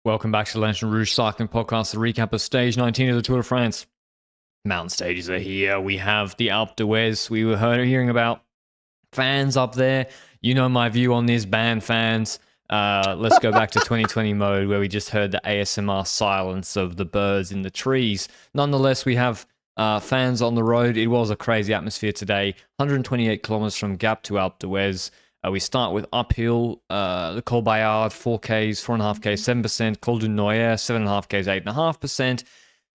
Welcome back to the Lanterne Rouge Cycling Podcast, the recap of stage 19 of the Tour de France. Mountain stages are here. We have the Alpe d'Huez. We were hearing about fans up there. You know my view on this, band fans. Let's go back to 2020 mode where we just heard the ASMR silence of the birds in the trees. Nonetheless, we have fans on the road. It was a crazy atmosphere today. 128 kilometers from Gap to Alpe d'Huez. We start with uphill, the Col Bayard, 4Ks, 4.5Ks, 7%, Col du Noyer, 7.5Ks, 8.5%.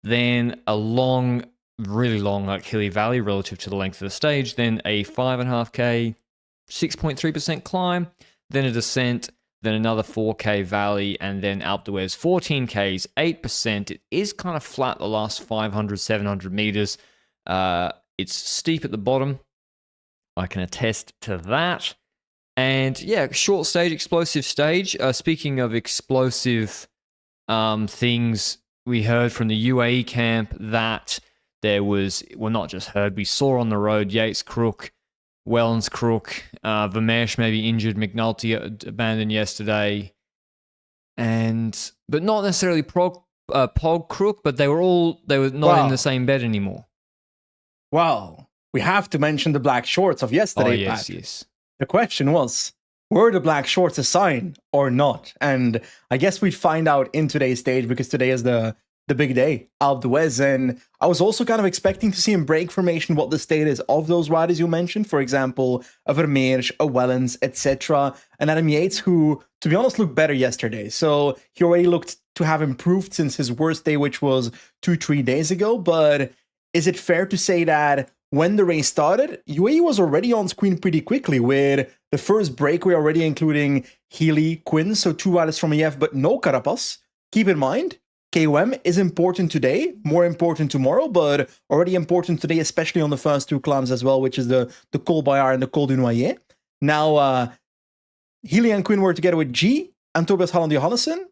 Then a long, really long, hilly valley relative to the length of the stage. Then a 5.5K, 6.3% climb. Then a descent. Then another 4K valley. And then Alpe d'Huez, 14Ks, 8%. It is kind of flat the last 500, 700 meters. It's steep at the bottom. I can attest to that. And yeah, short stage, explosive stage. Speaking of explosive things, we heard from the UAE camp that there was, well, not just heard, we saw on the road Yates crook, Wellens crook, Vermeersch maybe injured, McNulty abandoned yesterday, but not necessarily Pog crook, but they were not in the same bed anymore. Well, we have to mention the black shorts of yesterday. Oh yes, Pat. yes. The question was, were the black shorts a sign or not? And I guess we'd find out in today's stage because today is the big day, Alpe d'Huez. And I was also kind of expecting to see in break formation what the state is of those riders you mentioned. For example, a Vermeersch, a Wellens, etc. And Adam Yates, who, to be honest, looked better yesterday. So he already looked to have improved since his worst day, which was 2-3 days ago. But is it fair to say that when the race started, UAE was already on screen pretty quickly with the first breakaway already including Healy, Quinn, so 2 riders from EF, but no Carapaz. Keep in mind, KOM is important today, more important tomorrow, but already important today, especially on the first 2 climbs as well, which is the Col Bayard and the Col du Noyer. Now, Healy and Quinn were together with G and Tobias Holland Johannessen,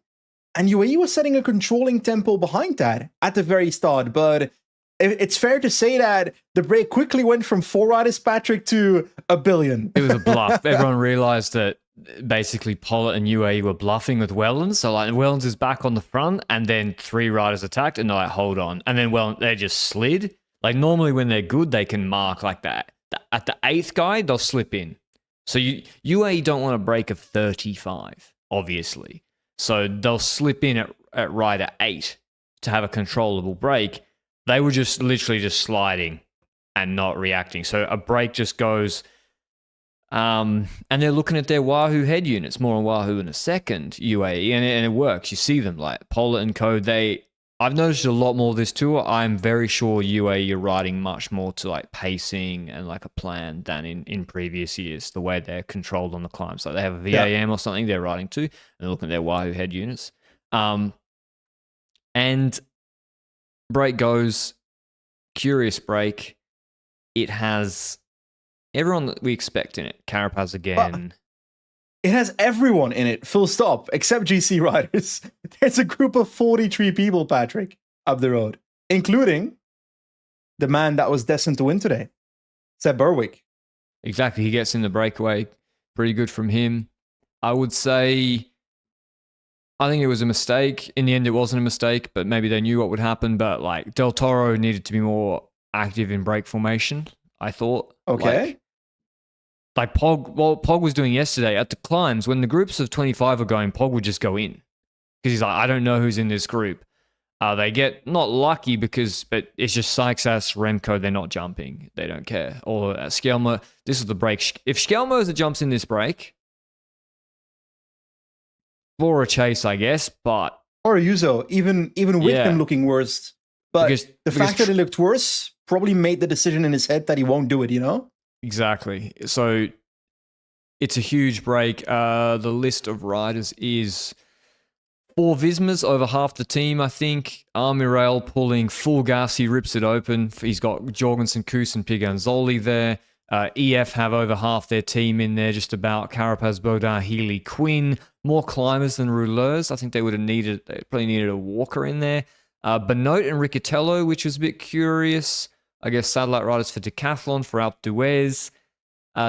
and UAE was setting a controlling tempo behind that at the very start, but it's fair to say that the break quickly went from 4 riders, Patrick, to a billion. It was a bluff. Everyone realized that basically Pollitt and UAE were bluffing with Wellens. So like Wellens is back on the front and then 3 riders attacked and they're like, hold on. And then they just slid. Like normally when they're good, they can mark like that. At the 8th guy, they'll slip in. So UAE don't want to break a 35, obviously. So they'll slip in at rider 8 to have a controllable break. They were just literally just sliding and not reacting. So a break just goes, and they're looking at their Wahoo head units, more on Wahoo in a second, UAE, and it works. You see them like Pollitt and co. I've noticed a lot more of this tour. I'm very sure UAE are riding much more to like pacing and like a plan than in previous years. The way they're controlled on the climbs, like they have a VAM or something they're riding to, and they're looking at their Wahoo head units, and break goes, curious break. It has everyone that we expect in it. Carapaz again. It has everyone in it, full stop, except GC riders. There's a group of 43 people, Patrick, up the road, including the man that was destined to win today, Seb Berwick. Exactly, he gets in the breakaway. Pretty good from him. I would say, I think it was a mistake. In the end, it wasn't a mistake, but maybe they knew what would happen. But like Del Toro needed to be more active in break formation, I thought. Okay. Like Pog was doing yesterday at the climbs, when the groups of 25 are going, Pog would just go in. Because he's like, I don't know who's in this group. They get not lucky but it's just Sykes, Remco, they're not jumping. They don't care. Or Skelmer, this is the break. If Skelmer jumps in this break, for a chase, I guess, but... Or Ayuso, even with him looking worse. But the fact that he looked worse probably made the decision in his head that he won't do it, you know? Exactly. So it's a huge break. The list of riders is 4 Vismas, over half the team, I think. Armirel pulling full gas. He rips it open. He's got Jorgensen, Kuss, and Piganzoli there. EF have over half their team in there, just about. Carapaz, Baudin, Healy, Quinn. More climbers than rouleurs. I think they probably needed a walker in there. Benoit and Riccatello, which was a bit curious. I guess satellite riders for Decathlon, for Alpe d'Huez.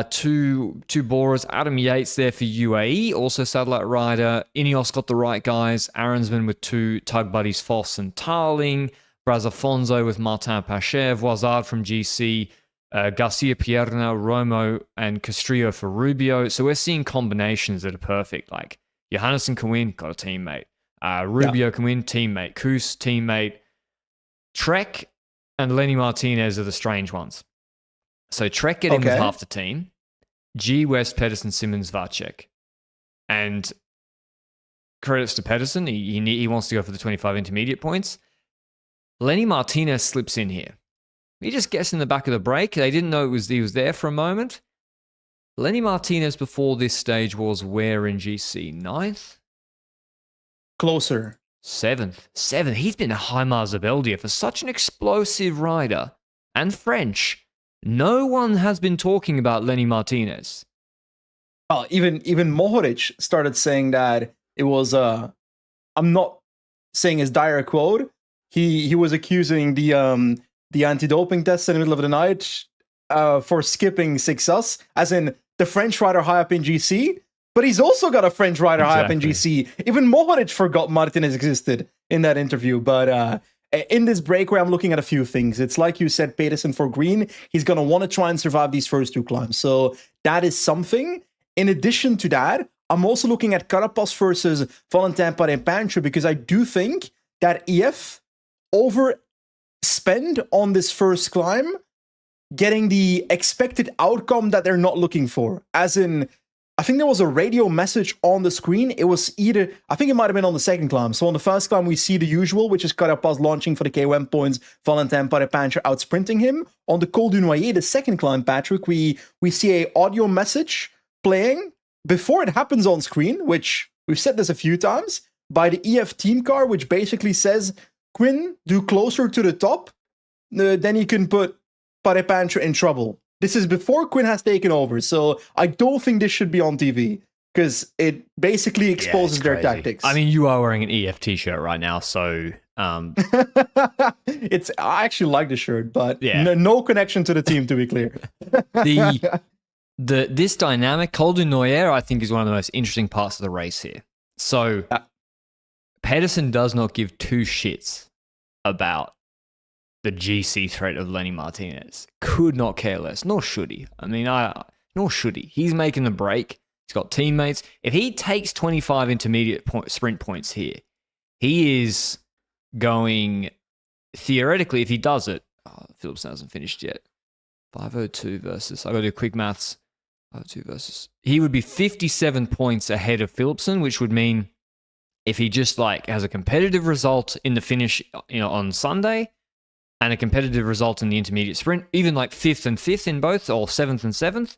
Two Boras, Adam Yates there for UAE, also satellite rider. Ineos got the right guys. Aronsman with two tug buddies, Foss and Tarling. Brazafonso with Martin Pacher. Voisard from GC. Garcia Pierna, Romo, and Castrillo for Rubio. So we're seeing combinations that are perfect. Like Johannesson can win, got a teammate. Rubio can win, teammate. Koos, teammate. Trek and Lenny Martinez are the strange ones. So Trek get in with half the team. G, West, Pedersen, Simmons, Vacek. And credits to Pedersen. He wants to go for the 25 intermediate points. Lenny Martinez slips in here. He just gets in the back of the break. They didn't know he was there for a moment. Lenny Martinez before this stage was where in GC? 9th? Closer. 7th. He's been a high Marzabeldia for such an explosive rider. And French. No one has been talking about Lenny Martinez. Even Mohoric started saying that it was I'm not saying his direct quote. He was accusing the anti-doping test in the middle of the night for skipping 6S, as in the French rider high up in GC, but he's also got a French rider high up in GC. Even Mohoric forgot Martinez existed in that interview, but in this breakaway, I'm looking at a few things. It's like you said, Pedersen for green, he's going to want to try and survive these first two climbs, so that is something. In addition to that, I'm also looking at Carapaz versus Valentin Paré-Pancho, because I do think that EF overspend on this first climb, getting the expected outcome that they're not looking for. As in, I think there was a radio message on the screen. It was either, I think it might have been on the second climb. So on the first climb, we see the usual, which is Carapaz launching for the KOM points, Valentin Paré-Pancho out sprinting him. On the Col du Noyer, the second climb, Patrick, we see a audio message playing before it happens on screen, which we've said this a few times, by the EF team car, which basically says, Quinn, do closer to the top, then you can put Paré-Pancho in trouble. This is before Quinn has taken over, so I don't think this should be on TV, because it basically exposes their tactics. I mean, you are wearing an EF t-shirt right now, so... I actually like the shirt, but no connection to the team, to be clear. This dynamic, Col du Noyer, I think, is one of the most interesting parts of the race here. So... Pedersen does not give two shits about the GC threat of Lenny Martinez. Could not care less, nor should he. I mean, nor should he. He's making the break. He's got teammates. If he takes 25 intermediate sprint points here, he is going, theoretically, if he does it, Philipsen hasn't finished yet. 502 versus, I got to do quick maths. 502 versus, he would be 57 points ahead of Philipsen, which would mean if he just has a competitive result in the finish, on Sunday, and a competitive result in the intermediate sprint, even 5th and 5th in both, or 7th and 7th,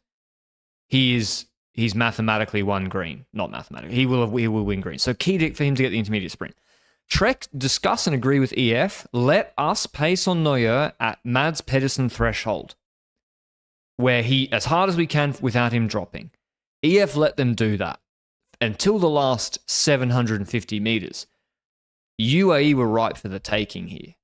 he's mathematically won green. Not mathematically. He will win green. So key for him to get the intermediate sprint. Trek discuss and agree with EF. Let us pace on Noyer at Mads Pedersen threshold, where he, as hard as we can without him dropping. EF let them do that until the last 750 meters. UAE were ripe for the taking here.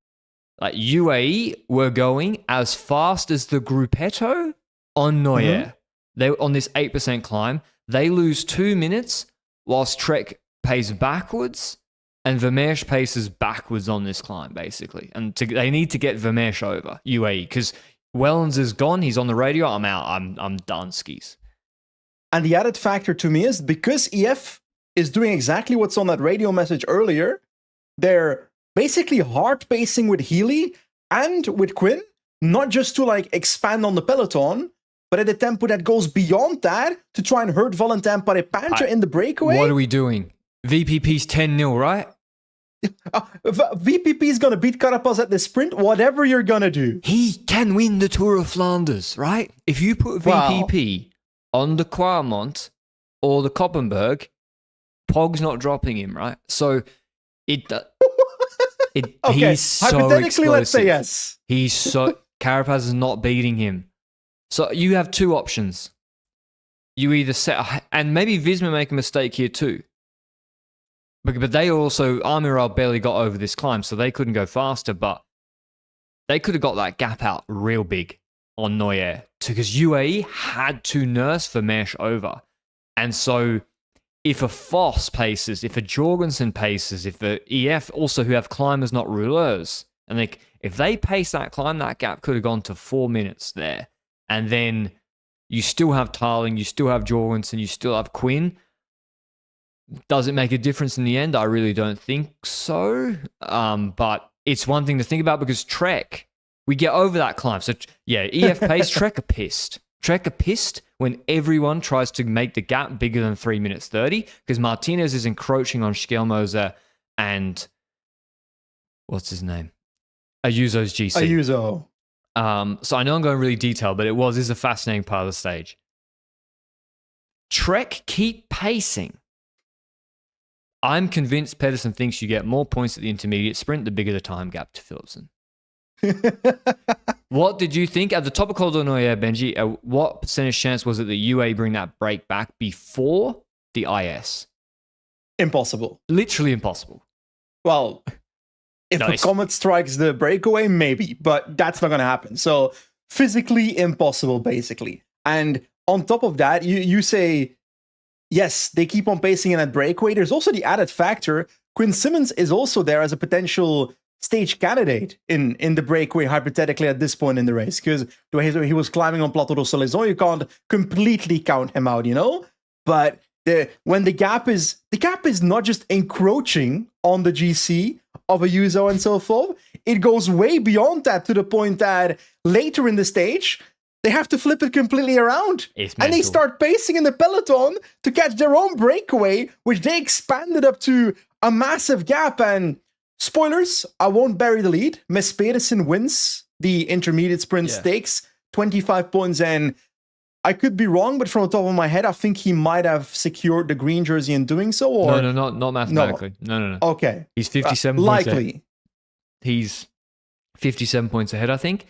UAE were going as fast as the Gruppetto on Noyer. They on this 8% climb. They lose 2 minutes whilst Trek pays backwards and Vermeersch paces backwards on this climb, basically. And they need to get Vermeersch over, UAE, because Wellens is gone. He's on the radio. I'm out. I'm done, skis. And the added factor to me is because EF is doing exactly what's on that radio message earlier, they're basically hard pacing with Healy and with Quinn, not just to expand on the peloton, but at a tempo that goes beyond that to try and hurt Valentin Paré-Pancho in the breakaway. What are we doing? VPP's 10-0, right? VPP is going to beat Carapaz at the sprint, whatever you're going to do. He can win the Tour of Flanders, right? If you put VPP on the Quarmont or the Koppenberg, Pog's not dropping him, right? So okay, he's so hypothetically, explosive. let's say yes. Carapaz is not beating him. So you have two options. You either set, and maybe Visma make a mistake here too. But they also, Amiral barely got over this climb, so they couldn't go faster, but they could have got that gap out real big on Noyer. because UAE had to nurse Vermeersch over. And so if a Foss paces, if a Jorgensen paces, if a EF also who have climbers, not rouleurs, and if they pace that climb, that gap could have gone to 4 minutes there. And then you still have Tarling, you still have Jorgensen, you still have Quinn. Does it make a difference in the end? I really don't think so. But it's one thing to think about because Trek, we get over that climb. So yeah, EF pace, Trek are pissed. Trek are pissed when everyone tries to make the gap bigger than 3 minutes 30 because Martinez is encroaching on Schelmoser and what's his name? Ayuso's GC. Ayuso. So I know I'm going really detailed, but it is a fascinating part of the stage. Trek keep pacing. I'm convinced Pedersen thinks you get more points at the intermediate sprint, the bigger the time gap to Philipsen. What did you think at the top of Col de Noyer, Benji? What percentage chance was it that UA bring that break back before the IS? Impossible. Literally impossible. Well, if a comet strikes the breakaway, maybe, but that's not going to happen. So physically impossible, basically. And on top of that, you say, yes, they keep on pacing in that breakaway. There's also the added factor. Quinn Simmons is also there as a potential stage candidate in the breakaway, hypothetically, at this point in the race, because the way he was climbing on Plateau de Solaison, you can't completely count him out, But when the gap is not just encroaching on the GC of Ayuso and so forth, it goes way beyond that to the point that later in the stage, they have to flip it completely around. And they start pacing in the peloton to catch their own breakaway, which they expanded up to a massive gap. And spoilers, I won't bury the lead. Mess Pedersen wins the intermediate sprint stakes, 25 points. And I could be wrong, but from the top of my head, I think he might have secured the green jersey in doing so. Or No, not mathematically. No. Okay. He's 57 points ahead. He's 57 points ahead, I think.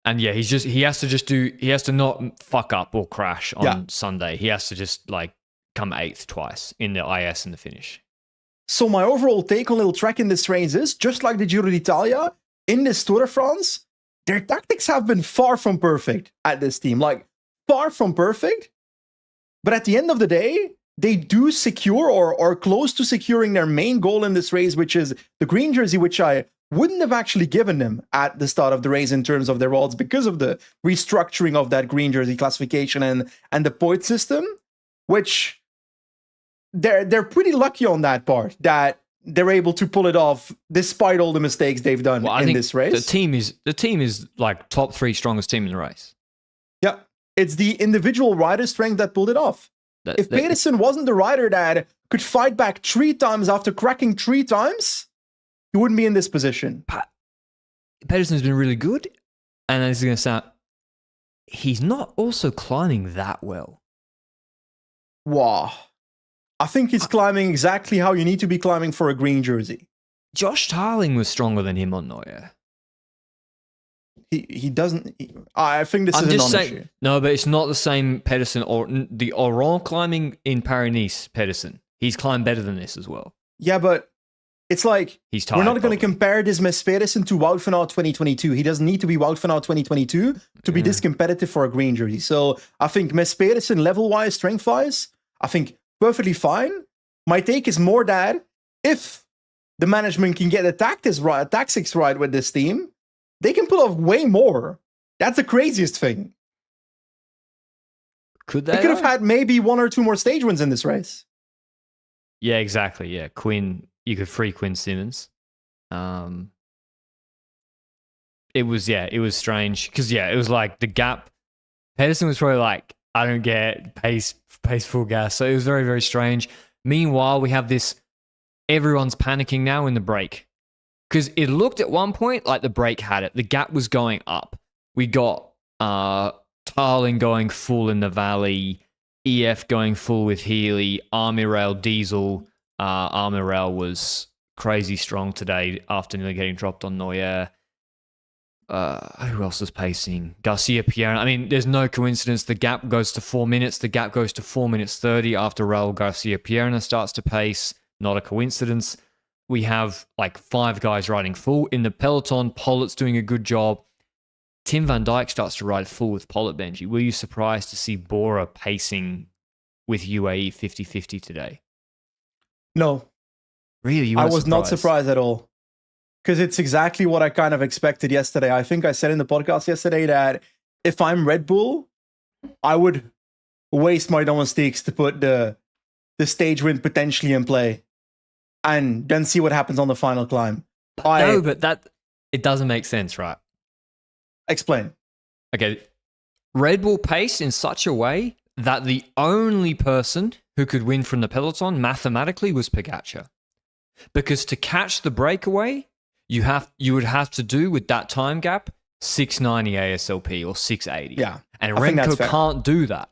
And yeah, he has to not fuck up or crash on Sunday. He has to just come 8th twice in the IS and the finish. So my overall take on Little Trek in this race is, just like the Giro d'Italia, in this Tour de France, their tactics have been far from perfect at this team. Far from perfect. But at the end of the day, they do secure or close to securing their main goal in this race, which is the green jersey, which I wouldn't have actually given them at the start of the race in terms of their odds because of the restructuring of that green jersey classification and the point system, which they're pretty lucky on that part that they're able to pull it off despite all the mistakes they've done in this race. The team is top 3 strongest team in the race. Yeah, it's the individual rider strength that pulled it off. If Pedersen wasn't the rider that could fight back 3 times after cracking 3 times, he wouldn't be in this position. Pedersen's been really good, and this is going to sound... He's not also climbing that well. Wow. I think he's climbing exactly how you need to be climbing for a green jersey. Josh Tarling was stronger than him on Noyer. He doesn't... I think this is a non-issue. No, but it's not the same Pedersen or the Oran climbing in Paris-Nice Pedersen. He's climbed better than this as well. Yeah, but it's he's tired, we're not going to compare this Mess Pedersen to Wout van Aert 2022. He doesn't need to be Wout van Aert 2022 to be this competitive for a green jersey. So I think Mess Pedersen, level-wise, strength-wise, I think perfectly fine. My take is more that if the management can get the tactics right with this team, they can pull off way more. That's the craziest thing. Could they? They could have had maybe 1 or 2 more stage wins in this race. Yeah, exactly. Yeah, Quinn. You could free Quinn Simmons. It was strange because it was the gap. Pedersen was probably I don't get pace full gas. So it was very, very strange. Meanwhile, we have this. Everyone's panicking now in the break. Because it looked at one point like the break had it. The gap was going up. We got Tarling going full in the valley, EF going full with Healy, Armirail, Diesel. Armirail was crazy strong today after nearly getting dropped on Noyer. Who else was pacing? Garcia Pierre. I mean, there's no coincidence. The gap goes to 4 minutes. The gap goes to 4 minutes 30 after Raul Garcia Pierna starts to pace. Not a coincidence. We have 5 guys riding full in the peloton. Pollitt's doing a good job. Tim Van Dijk starts to ride full with Pollard, Benji, were you surprised to see Bora pacing with UAE 50-50 today? No. Really? You I weren't was not surprised at all. Because it's exactly what I kind of expected yesterday. I think I said in the podcast yesterday that if I'm Red Bull, I would waste my domestiques to put the stage win potentially in play and then see what happens on the final climb. No, but it doesn't make sense, right? Explain. Okay. Red Bull pace in such a way that the only person who could win from the peloton mathematically was Pogačar. Because to catch the breakaway, you would have to do with that time gap 690 ASLP or 680. Yeah. And Remco can't do that.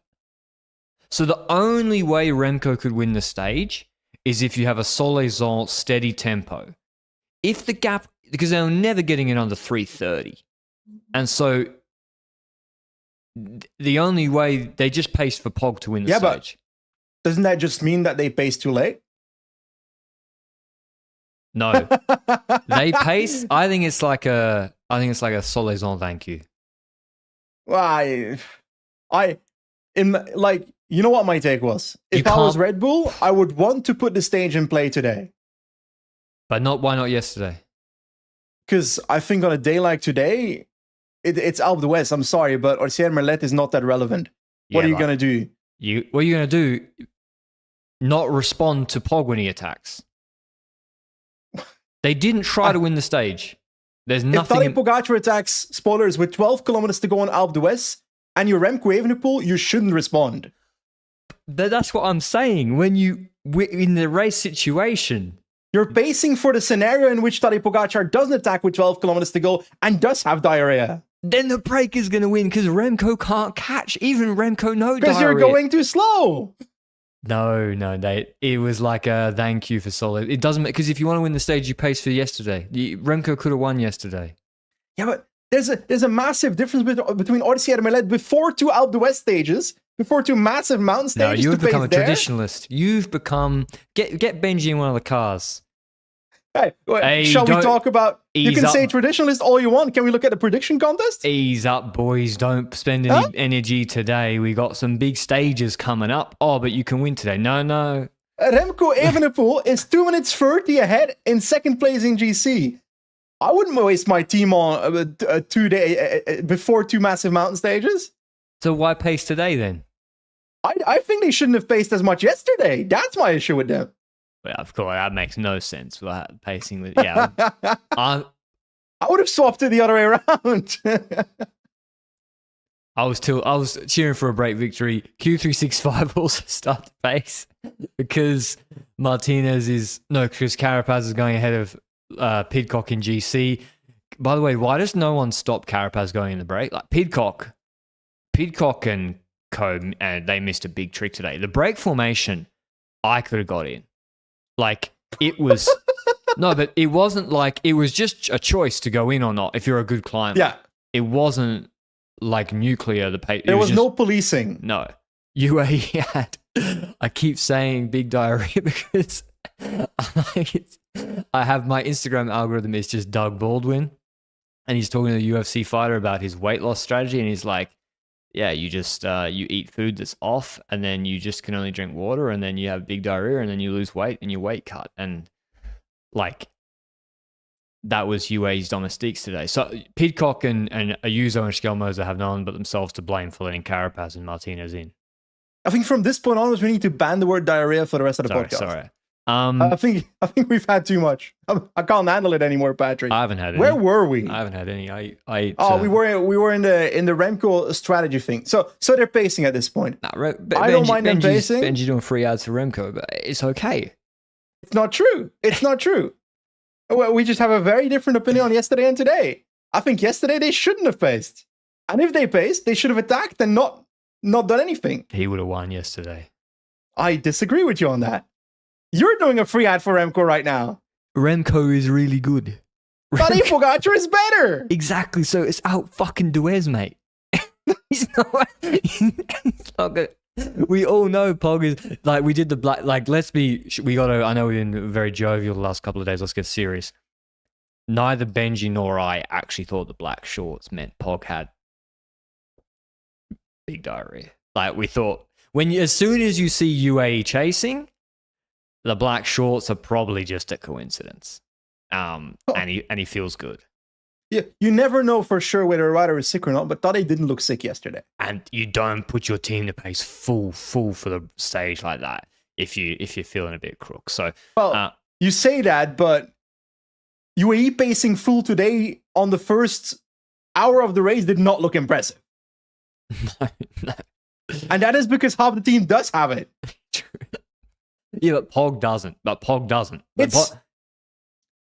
So the only way Remco could win the stage is if you have a Solaizon steady tempo. If the gap, because they're never getting it under 330. And so the only way, they just paced for Pog to win the stage. But doesn't that just mean that they paced too late? No. They pace, I think it's like a Solaizon thank you. Well, you know what my take was? If I was Red Bull, I would want to put the stage in play today. But why not yesterday? Because I think on a day like today, it's Alpe d'Huez. I'm sorry, but Orsier Merlet is not that relevant. What are you going to do? What are you going to do? Not respond to Pog when he attacks. They didn't try to win the stage. There's nothing. If Tadej Pogačar attacks, spoilers, with 12 kilometers to go on Alpe d'Huez, and you're Remco Evenepoel, you shouldn't respond. But that's what I'm saying. When in the race situation, you're pacing for the scenario in which Tadej Pogačar doesn't attack with 12 kilometers to go and does have diarrhea. Then the break is going to win because Remco can't catch. Even Remco knows because you're going too slow. No, it was like a thank you for solid. It doesn't, because if you want to win the stage, you pace for yesterday. Remco could have won yesterday. Yeah, but there's a massive difference between Odyssey and Merlet before two Alpe d'Huez stages, before two massive mountain stages. No, you've become a traditionalist. You've become get Benji in one of the cars. Hey, shall we talk about? You can say traditionalist all you want. Can we look at the prediction contest? Ease up, boys. Don't spend any energy today. We got some big stages coming up. Oh, but you can win today. No. Remco Evenepoel is 2 minutes 30 ahead in second place in GC. I wouldn't waste my team on 2 days before two massive mountain stages. So why pace today then? I think they shouldn't have paced as much yesterday. That's my issue with them. Yeah, of course, that makes no sense. Pacing with I would have swapped it the other way around. I was cheering for a break victory. Q365 also start the pace because Carapaz is going ahead of Pidcock in GC. By the way, why does no one stop Carapaz going in the break? Like Pidcock and Co, and they missed a big trick today. The break formation, I could have got in. Like, it was... No, but it wasn't like... It was just a choice to go in or not if you're a good climber. Yeah. It wasn't like nuclear. There was no policing. No. UAE had... I keep saying big diarrhea because I have my Instagram algorithm is just Doug Baldwin. And he's talking to the UFC fighter about his weight loss strategy. And he's like, yeah, you just you eat food that's off, and then you just can only drink water, and then you have big diarrhea, and then you lose weight, and your weight cut, and like that was UAE's domestiques today. So Pidcock and Ayuso and Skelmoza have no one but themselves to blame for letting Carapaz and Martinez in. I think from this point onwards, we need to ban the word diarrhea for the rest of the podcast. Sorry. I think we've had too much. I can't handle it anymore, Patrick. I haven't had any. Where were we? I haven't had any. We were in the Remco strategy thing. So they're pacing at this point. I don't mind them pacing. Benji doing free ads for Remco, but it's okay. It's not true. It's not true. Well, we just have a very different opinion on yesterday and today. I think yesterday they shouldn't have paced, and if they paced, they should have attacked and not done anything. He would have won yesterday. I disagree with you on that. You're doing a free ad for Remco right now. Remco is really good. Tadej Pogačar is better. Exactly. So it's out fucking d'Huez, mate. He's not good. We all know Pog is like, we did the black, like, I know we've been very jovial the last couple of days. Let's get serious. neither Benji nor I actually thought the black shorts meant Pog had big diarrhea. Like, we thought, as soon as you see UAE chasing, the black shorts are probably just a coincidence. And he feels good. Yeah, you never know for sure whether a rider is sick or not, but Tadej didn't look sick yesterday. And you don't put your team to pace full for the stage like that if you're feeling a bit crook. So, you say that, but UAE pacing full today on the first hour of the race did not look impressive. No. And that is because half the team does have it. Yeah, but Pog doesn't.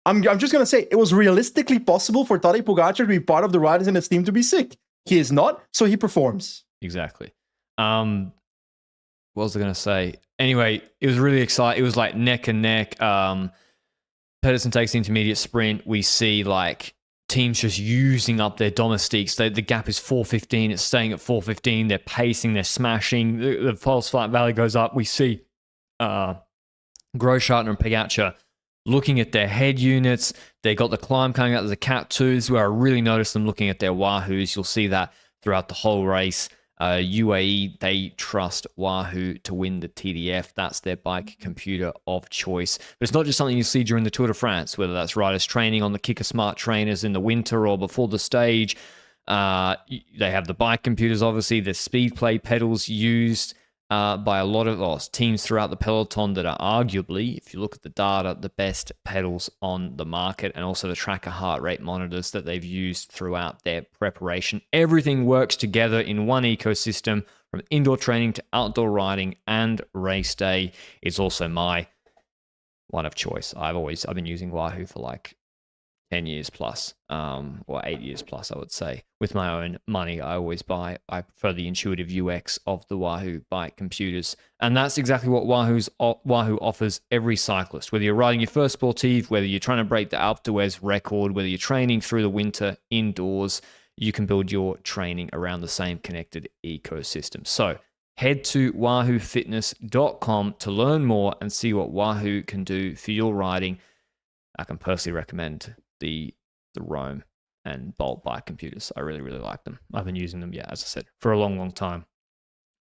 I'm just going to say, it was realistically possible for Tadej Pogačar to be part of the riders in his team to be sick. He is not, so he performs. Exactly. What was I going to say? Anyway, it was really exciting. It was like neck and neck. Pedersen takes the intermediate sprint. We see like teams just using up their domestiques. The gap is 4:15. It's staying at 4:15. They're pacing. They're smashing. The false flat valley goes up. We see Grosschartner and Pogačar looking at their head units. They got the climb coming out of the Cat 2. This is where I really noticed them looking at their Wahoos. You'll see that throughout the whole race. UAE, they trust Wahoo to win the TDF. That's their bike computer of choice. But it's not just something you see during the Tour de France, whether that's riders training on the Kicker Smart trainers in the winter or before the stage. They have the bike computers, obviously. The speed play pedals used by a lot of teams throughout the peloton that are arguably, if you look at the data, the best pedals on the market, and also the tracker heart rate monitors that they've used throughout their preparation. Everything works together in one ecosystem, from indoor training to outdoor riding and race day. It's also my one of choice. I've been using Wahoo for like 10 years plus, or 8 years plus, I would say. With my own money, I prefer the intuitive UX of the Wahoo bike computers. And that's exactly what Wahoo offers every cyclist. Whether you're riding your first Sportive, whether you're trying to break the Alpe d'Huez record, whether you're training through the winter indoors, you can build your training around the same connected ecosystem. So head to wahoofitness.com to learn more and see what Wahoo can do for your riding. I can personally recommend the Roam and Bolt bike computers. I really, really like them. I've been using them, as I said, for a long, long time.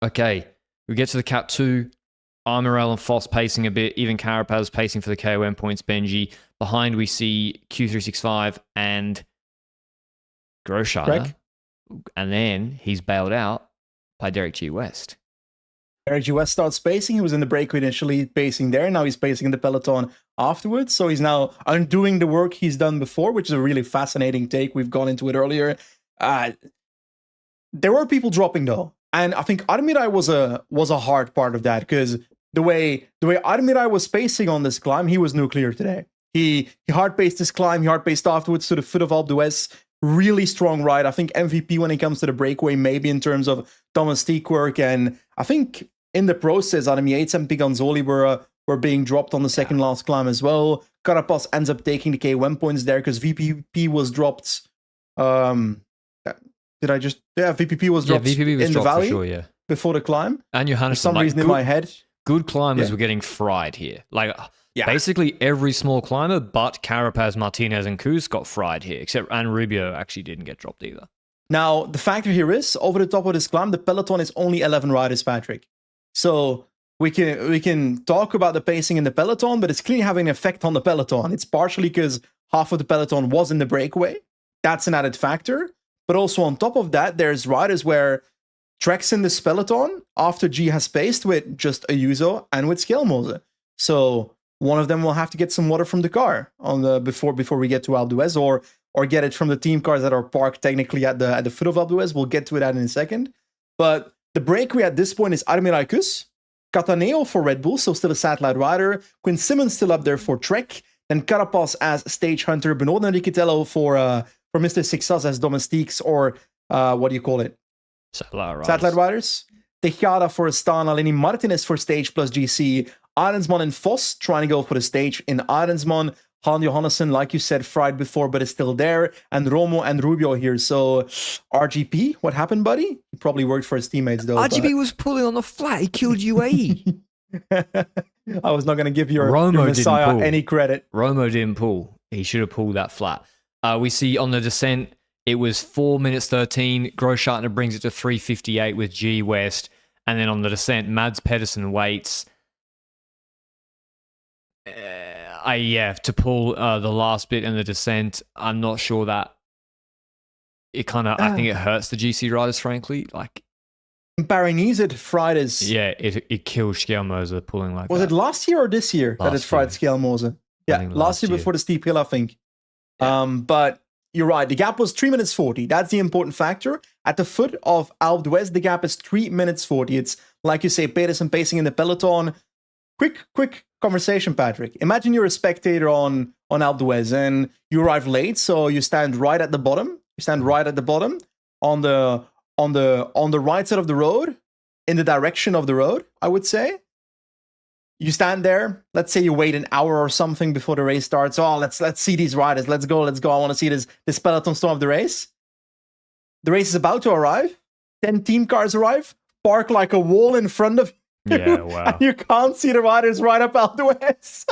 Okay, we get to the Cat 2. Armirel and Foss pacing a bit. Even Carapaz pacing for the KOM points. Benji. Behind, we see Q365 and Grosschartner. And then he's bailed out by Derek G. West. Derek G. West starts pacing. He was in the breakaway initially pacing there. Now he's pacing in the peloton afterwards. So he's now undoing the work he's done before, which is a really fascinating take. We've gone into it earlier. There were people dropping though. And I think Admirai was a hard part of that, because the way Admirai was pacing on this climb, he was nuclear today. He hard paced this climb, he hard paced afterwards to the foot of Alpe d'Huez. Really strong ride. I think MVP when it comes to the breakaway, maybe in terms of domestique work. And I think in the process, Adam Yates and Piganzoli were being dropped on the second last climb as well. Carapaz ends up taking the K1 points there because VPP was dropped. VPP was dropped in the valley for sure, before the climb. And Johannes, for some reason in my head. Good climbers were getting fried here. Basically every small climber but Carapaz, Martinez, and Kuz got fried here, and Rubio actually didn't get dropped either. Now, the factor here is, over the top of this climb, the peloton is only 11 riders, Patrick. So we can talk about the pacing in the peloton, but it's clearly having an effect on the peloton. It's partially because half of the peloton was in the breakaway. That's an added factor. But also on top of that, there's riders where treks in this peloton after G has paced with just Ayuso and with Skelmose. So one of them will have to get some water from the car on the before we get to Alpe d'Huez, or get it from the team cars that are parked technically at the foot of Alpe d'Huez. We'll get to that in a second. But the breakaway at this point is Admirai Kus, Cataneo for Red Bull, so still a satellite rider. Quinn Simmons still up there for Trek. Then Carapaz as stage hunter. Benoit and Riccitello for Mr. Sixas as domestiques, or what do you call it? Satellite riders. Tejada for Astana. Lenny Martinez for stage plus GC. Arensman and Voss trying to go for the stage in Arensman. Han Johannesson, like you said, fried before, but is still there. And Romo and Rubio here. So RGP, what happened, buddy? He probably worked for his teammates, though. RGP was pulling on the flat. He killed UAE. I was not going to give your Messiah any credit. Romo didn't pull. He should have pulled that flat. We see on the descent, it was 4 minutes 13. Grosschartner brings it to 3:58 with G West. And then on the descent, Mads Pedersen waits. To pull the last bit in the descent. I'm not sure that it kind of, I think it hurts the GC riders, frankly. Like, Baronese fried his... Yeah, it killed Schelmoser pulling like Was that. it last year or this year that it fried Schelmoser? Yeah, last year before the steep hill, I think. Yeah. But you're right. The gap was 3 minutes 40. That's the important factor. At the foot of Alpe d'Huez, the gap is 3 minutes 40. It's, like you say, Pedersen pacing in the peloton. Quick conversation, Patrick. Imagine you're a spectator on Alpe d'Huez and you arrive late, so you stand right at the bottom. You stand right at the bottom on the right side of the road, in the direction of the road, I would say. You stand there. Let's say you wait an hour or something before the race starts. Oh, let's see these riders. Let's go. I want to see this peloton storm of the race. The race is about to arrive. 10 team cars arrive, park like a wall in front of you. Yeah, wow. And you can't see the riders right up Alpe d'Huez.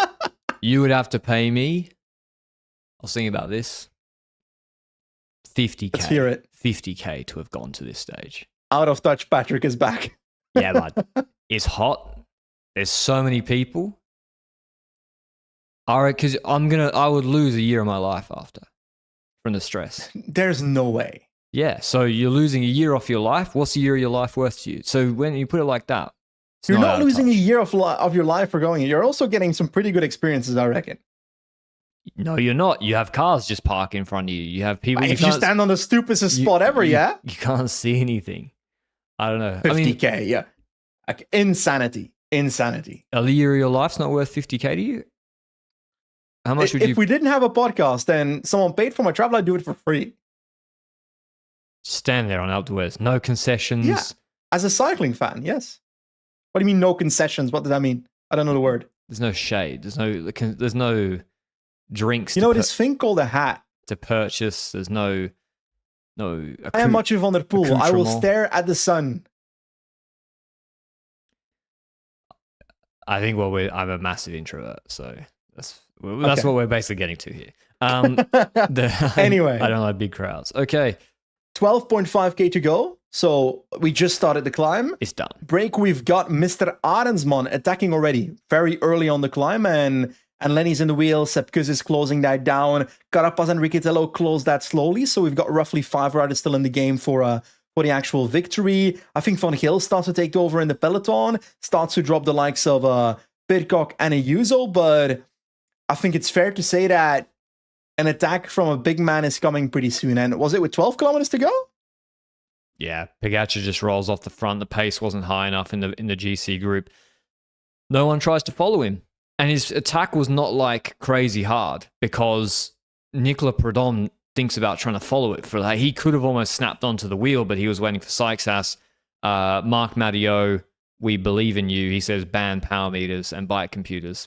You would have to pay me. I was thinking about this. 50K. Let's hear it. 50K to have gone to this stage. Out of touch, Patrick is back. Yeah, but it's hot. There's so many people. All right, because I would lose a year of my life after from the stress. There's no way. Yeah, so you're losing a year off your life. What's a year of your life worth to you? So when you put it like that, you're not losing a year of your life for going. You're also getting some pretty good experiences, I reckon. No, you're not. You have cars just park in front of you. You have people. If you stand on the stupidest spot ever, yeah? You can't see anything. I don't know. 50K, yeah. Like, insanity. A year of your life's not worth 50K to you? How much would you... If we didn't have a podcast and someone paid for my travel, I'd do it for free. Stand there on Alpe d'Huez. No concessions. Yeah. As a cycling fan, yes. What do you mean no concessions? What does that mean? I don't know the word. There's no shade. There's no drinks. You know this thing called a hat to purchase. There's no. I am Mathieu van der Poel. I will stare at the sun. I think I'm a massive introvert, so that's what we're basically getting to here. Anyway, I don't like big crowds. Okay, 12.5K to go. So we just started the climb. It's done. Break. We've got Mr. Arendsman attacking already very early on the climb, and Lenny's in the wheel. Sepp Kuss is closing that down. Carapaz and Riccitello close that slowly. So we've got roughly 5 riders still in the game for the actual victory. I think Van Geel starts to take over in the peloton, starts to drop the likes of Pidcock and Ayuso, but I think it's fair to say that an attack from a big man is coming pretty soon. And was it with 12 kilometers to go? Yeah, Pogačar just rolls off the front. The pace wasn't high enough in the GC group. No one tries to follow him. And his attack was not like crazy hard because Nicolas Prudhomme thinks about trying to follow it. He could have almost snapped onto the wheel, but he was waiting for Sykes. Marc Matteo, we believe in you. He says ban power meters and bike computers.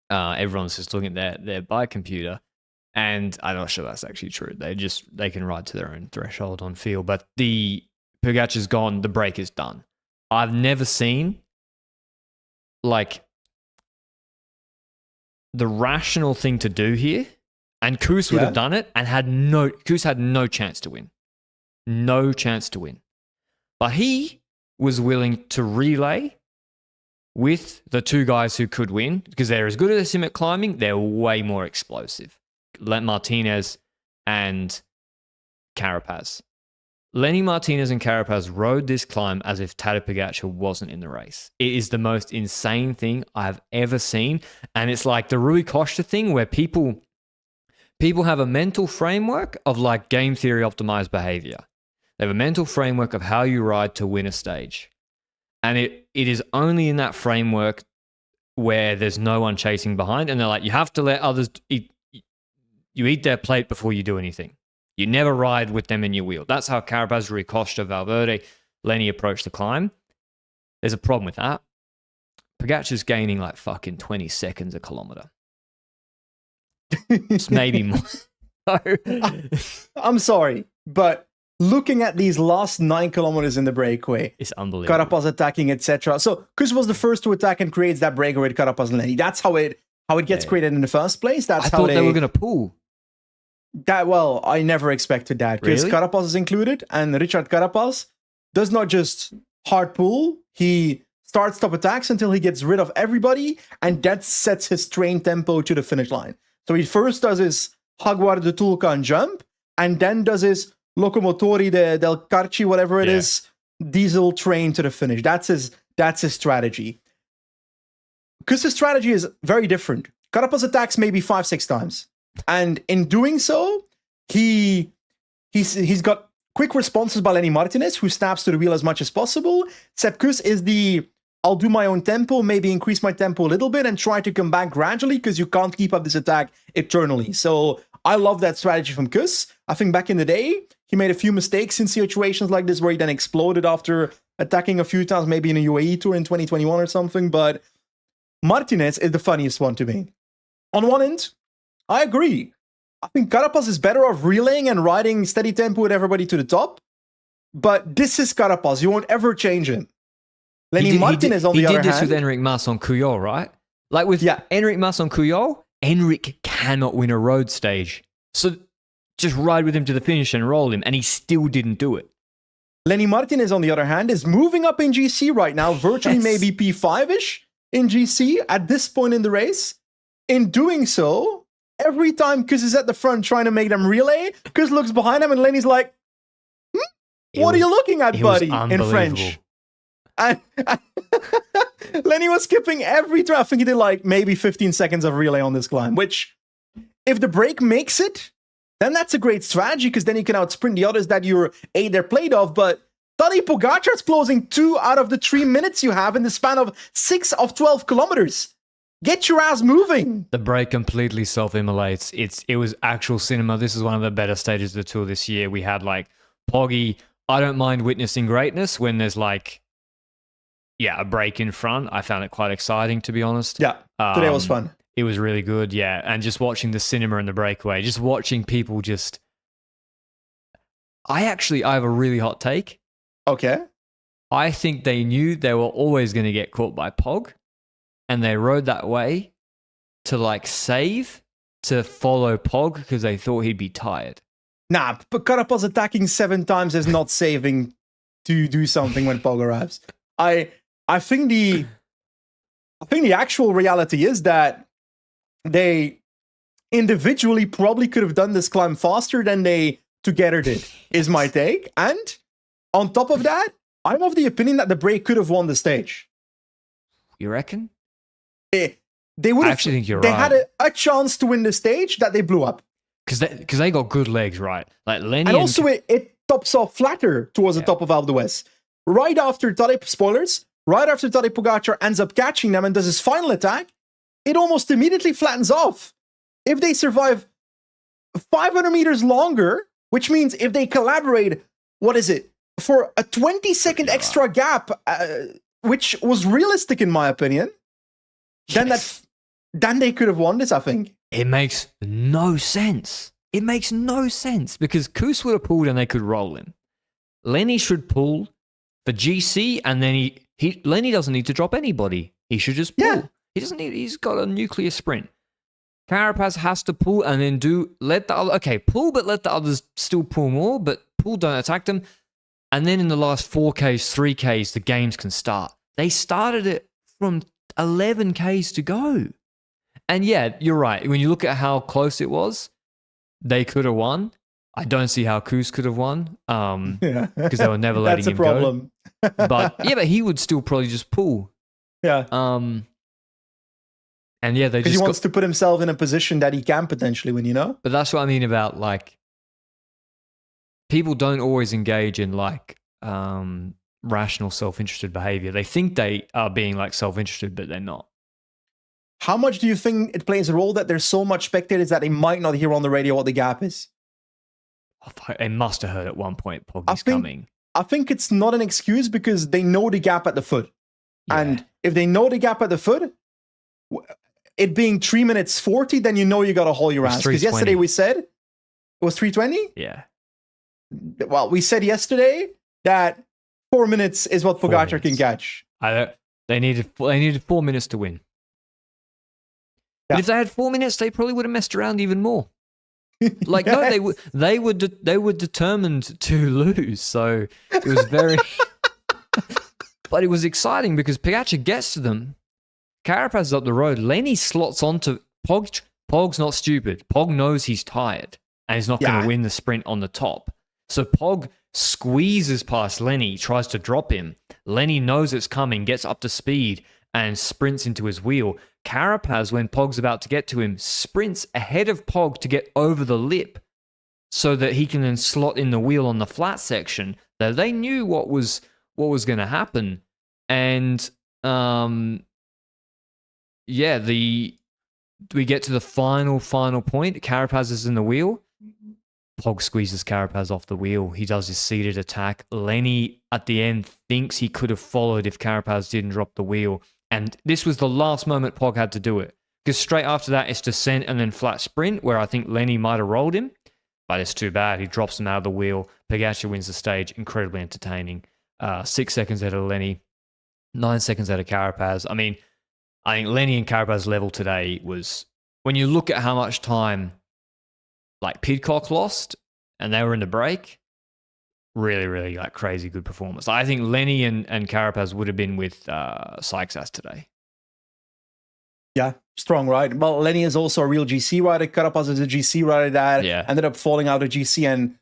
Everyone's just looking at their bike computer. And I'm not sure that's actually true. They can ride to their own threshold on feel. But the Pogačar's gone. The break is done. I've never seen the rational thing to do here. And Kuss would have done it and Kuss had no chance to win. No chance to win. But he was willing to relay with the 2 guys who could win because they're as good as him at climbing. They're way more explosive. Martinez and Carapaz. Lenny Martinez and Carapaz rode this climb as if Tadej Pogačar wasn't in the race. It is the most insane thing I've ever seen. And it's like the Rui Costa thing where people have a mental framework of like game theory optimized behavior. They have a mental framework of how you ride to win a stage. And it is only in that framework where there's no one chasing behind. And they're like, you have to let others eat. You eat their plate before you do anything. You never ride with them in your wheel. That's how Carapaz, Rui Costa, Valverde, Lenny approached the climb. There's a problem with that. Pogačar's gaining like fucking 20 seconds a kilometer. It's maybe more. I'm sorry, but looking at these last 9 kilometers in the breakaway, it's unbelievable. Carapaz attacking, etc. So Kuss was the first to attack and creates that breakaway with Carapaz and Lenny. That's how it how it gets created in the first place. That's I how thought they were going to pull. Well, I never expected that because Really? Carapaz is included, and Richard Carapaz does not just hard pull. He start-stop attacks until he gets rid of everybody, and that sets his train tempo to the finish line. So he first does his Jaguar de Tulcan jump, and then does his Locomotori del Carci, whatever it is, diesel train to the finish. That's his strategy. Because his strategy is very different. Carapaz attacks maybe 5-6 times. And in doing so, he's got quick responses by Lenny Martinez, who snaps to the wheel as much as possible. Sepp Kuss is I'll do my own tempo, maybe increase my tempo a little bit and try to come back gradually because you can't keep up this attack eternally. So I love that strategy from Kuss. I think back in the day, he made a few mistakes in situations like this where he then exploded after attacking a few times, maybe in a UAE tour in 2021 or something. But Martinez is the funniest one to me. On one end, I agree. I think Carapaz is better off relaying and riding steady tempo with everybody to the top. But this is Carapaz. You won't ever change him. Lenny Martinez, on the other hand... He did this with Enric Mas on Cuyol, right? Like with Enric Mas on Cuyol, Enric cannot win a road stage. So just ride with him to the finish and roll him, and he still didn't do it. Lenny Martinez, on the other hand, is moving up in GC right now, virtually maybe P5-ish in GC at this point in the race. In doing so, every time Kuss is at the front trying to make them relay, Kuss looks behind him and Lenny's like, what are you looking at, buddy? In French. And Lenny was skipping every turn. I think he did like maybe 15 seconds of relay on this climb, which if the break makes it, then that's a great strategy because then you can outsprint the others that they're played off. But Tadej Pogačar's closing 2 out of the 3 minutes you have in the span of 6 of 12 kilometers. Get your ass moving. The break completely self-immolates. It was actual cinema. This is one of the better stages of the tour this year. We had like Poggy. I don't mind witnessing greatness when there's like, a break in front. I found it quite exciting, to be honest. Yeah, today was fun. It was really good, yeah. And just watching the cinema and the breakaway, just watching people just... I have a really hot take. Okay. I think they knew they were always going to get caught by Pog, and they rode that way to like save, to follow Pog because they thought he'd be tired. Nah, but Carapaz attacking 7 times is not saving to do something when Pog arrives. I think the actual reality is that they individually probably could have done this climb faster than they together did, is my take. And on top of that, I'm of the opinion that the break could have won the stage. You reckon? They would have. I actually think you're they right. They had a chance to win the stage that they blew up. Because they got good legs, right? Like Lenny and also it tops off flatter towards the top of Alpe d'Huez. Right after Tadej Pogačar ends up catching them and does his final attack, it almost immediately flattens off. If they survive 500 meters longer, which means if they collaborate, for a 20-second extra gap, which was realistic in my opinion, then they could have won this, I think. It makes no sense. It makes no sense because Kuss would have pulled and they could roll him. Lenny should pull for GC, and then Lenny doesn't need to drop anybody. He should just pull. Yeah. He doesn't need. He's got a nuclear sprint. Carapaz has to pull and then pull, but let the others still pull more. But pull, don't attack them. And then in the last 4Ks, 3Ks, the games can start. They started it from 11Ks to go. And yeah, you're right. When you look at how close it was, they could have won. I don't see how Kuss could have won because they were never letting him go. That's a problem. but he would still probably just pull. Yeah. And yeah, because he wants to put himself in a position that he can potentially win, But that's what I mean about like people don't always engage in like rational self-interested behavior. They think they are being like self-interested, but they're not. How much do you think it plays a role that there's so much spectators that they might not hear on the radio what the gap is? They must have heard at one point Poggy's coming. I think it's not an excuse because they know the gap at the foot. Yeah. And if they know the gap at the foot, it being 3 minutes 40, then you got to haul your ass. Because yesterday we said it was 3:20? Yeah. Well, we said yesterday that 4 minutes is what Pogačar can catch. They needed 4 minutes to win. But Yeah. if they had 4 minutes, they probably would have messed around even more. Like, no, Yes. they were determined to lose. So it was very, but it was exciting because Pogačar gets to them. Carapaz is up the road. Lenny slots onto Pog. Pog's not stupid. Pog knows he's tired and he's not going to win the sprint on the top. So Pog squeezes past Lenny, tries to drop him. Lenny knows it's coming, gets up to speed and sprints into his wheel. Carapaz, when Pog's about to get to him, sprints ahead of Pog to get over the lip so that he can then slot in the wheel on the flat section. That they knew what was going to happen. And we get to the final point. Carapaz is in the wheel. Pog squeezes Carapaz off the wheel. He does his seated attack. Lenny, at the end, thinks he could have followed if Carapaz didn't drop the wheel. And this was the last moment Pog had to do it. Because straight after that, it's descent and then flat sprint, where I think Lenny might have rolled him. But it's too bad. He drops him out of the wheel. Pogačar wins the stage. Incredibly entertaining. 6 seconds ahead of Lenny. 9 seconds ahead of Carapaz. I mean, I think Lenny and Carapaz level today was... When you look at how much time like Pidcock lost and they were in the break, really, really like crazy good performance. I think Lenny and Carapaz would have been with Sykes today. Yeah, strong ride. Well, Lenny is also a real GC rider. Carapaz is a GC rider that ended up falling out of GC and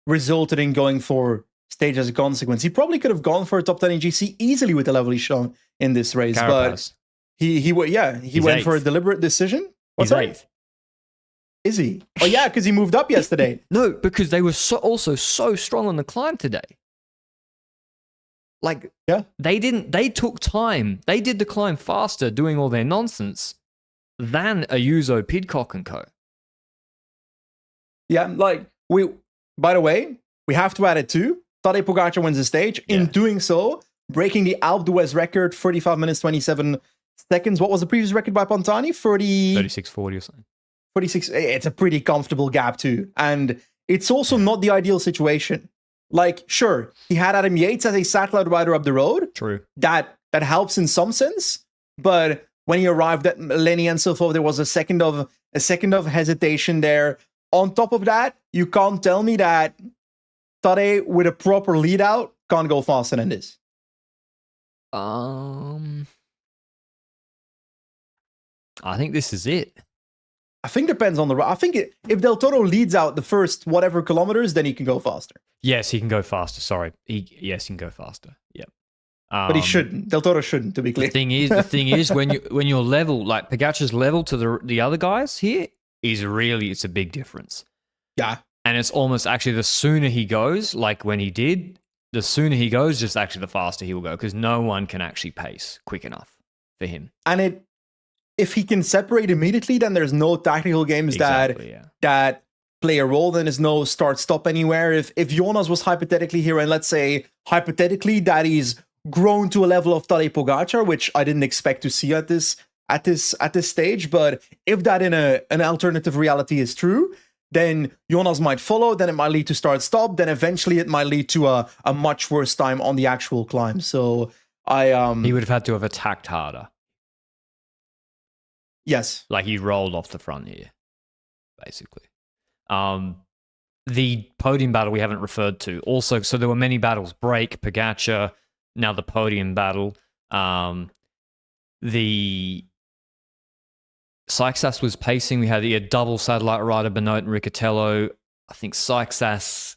resulted in going for stage as a consequence. He probably could have gone for a top 10 in GC easily with the level he's shown in this race, Carapaz. but he went eighth. for a deliberate decision. What's He's that? eighth. Is he? Oh yeah, because he moved up yesterday. No, because they were also so strong on the climb today. Like, they took time. They did the climb faster doing all their nonsense than Ayuso, Pidcock and co. Yeah, like by the way, we have to add it too. Tadej Pogačar wins the stage. In doing so, breaking the Alpe d'Huez record, 35 minutes, 27 seconds. What was the previous record by Pantani? 36:40 or something. 46. It's a pretty comfortable gap too. And it's also not the ideal situation. Like, sure, he had Adam Yates as a satellite rider up the road. True. That helps in some sense. But when he arrived at Lenny and so forth, there was a second of hesitation there. On top of that, you can't tell me that Tadej with a proper lead out can't go faster than this. I think this is it. I think depends on the... I think if Del Toro leads out the first whatever kilometers, then he can go faster. Yes, he can go faster. Sorry. He can go faster. Yep. But he shouldn't. Del Toro shouldn't, to be clear. The thing is when you're level, like Pogačar's level to the other guys here is really, it's a big difference. Yeah. And it's almost actually the sooner he goes, like when he did, the sooner he goes, just actually the faster he will go, because no one can actually pace quick enough for him. And if he can separate immediately, then there's no tactical games that play a role. Then there's no start-stop anywhere. If Jonas was hypothetically here, and let's say hypothetically that he's grown to a level of Tadej Pogačar, which I didn't expect to see at this stage, but if that in an alternative reality is true, then Jonas might follow, then it might lead to start-stop, then eventually it might lead to a much worse time on the actual climb. So he would have had to have attacked harder. Yes. Like he rolled off the front here, basically. The podium battle we haven't referred to. Also, so there were many battles. Break, Pogačar, now the podium battle. The Sykes was pacing. We had a double satellite rider, Benoit and Riccatello. I think Sykes,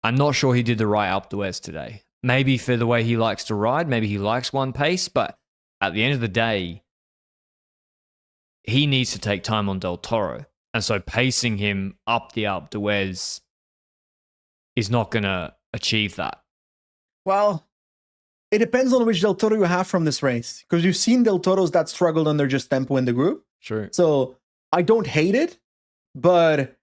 I'm not sure he did the right Alpe d'Huez today. Maybe for the way he likes to ride, maybe he likes one pace, but at the end of the day, he needs to take time on Del Toro. And so pacing him up the Alpe d'Huez is not going to achieve that. Well, it depends on which Del Toro you have from this race. Because you've seen Del Toros that struggled under just tempo in the group. Sure. So I don't hate it, but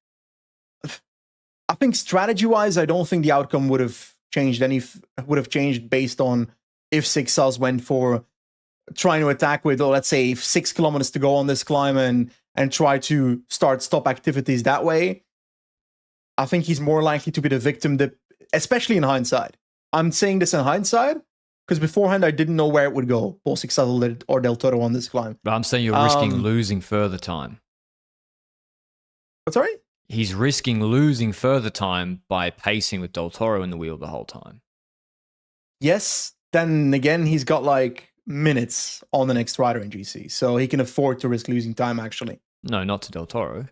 I think strategy-wise, I don't think the outcome would have changed based on if Sixas went for trying to attack with, let's say, 6 kilometers to go on this climb and try to start-stop activities that way. I think he's more likely to be the victim, especially in hindsight. I'm saying this in hindsight because beforehand I didn't know where it would go, both Excel or Del Toro on this climb. But I'm saying you're risking losing further time. But sorry? He's risking losing further time by pacing with Del Toro in the wheel the whole time. Yes, then again, he's got like minutes on the next rider in GC, so he can afford to risk losing time, actually. No, not to Del Toro.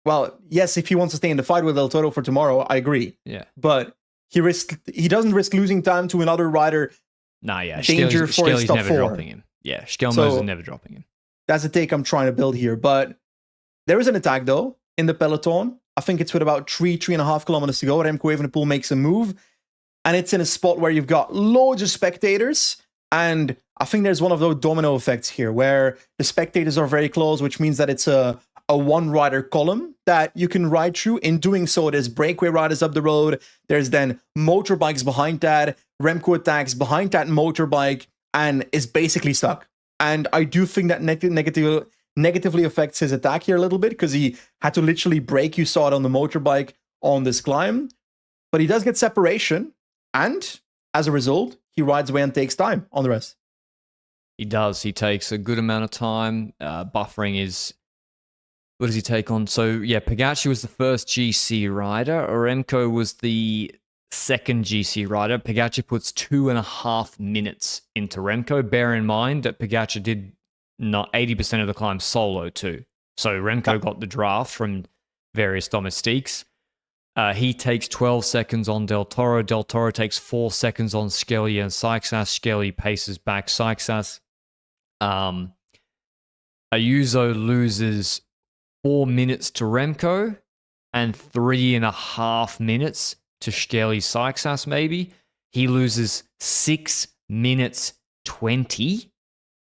Well, yes, if he wants to stay in the fight with Del Toro for tomorrow, I agree. Yeah. But he doesn't risk losing time to another rider. Nah, yeah. Danger for his Skelly's top never 4. dropping him. Yeah, Skelmo's is never dropping him. That's the take I'm trying to build here. But there is an attack, though, in the peloton. I think it's with about 3.5 kilometers to go. Remco Evenepoel makes a move. And it's in a spot where you've got loads of spectators. And I think there's one of those domino effects here where the spectators are very close, which means that it's a one-rider column that you can ride through. In doing so, there's breakaway riders up the road. There's then motorbikes behind that. Remco attacks behind that motorbike and is basically stuck. And I do think that negatively affects his attack here a little bit because he had to literally brake. You saw it on the motorbike on this climb. But he does get separation. And as a result, he rides away and takes time on the rest. He does. He takes a good amount of time. Buffering is... What does he take on? So, yeah, Pogačar was the first GC rider. Remco was the second GC rider. Pogačar puts 2.5 minutes into Remco. Bear in mind that Pogačar did not 80% of the climb solo too. So Remco got the draft from various domestiques. He takes 12 seconds on Del Toro. Del Toro takes 4 seconds on Skelly and Sykesas. Skelly paces back Sykesas. Ayuso loses 4 minutes to Remco and 3.5 minutes to Skelly Sykesas, maybe. He loses 6 minutes 20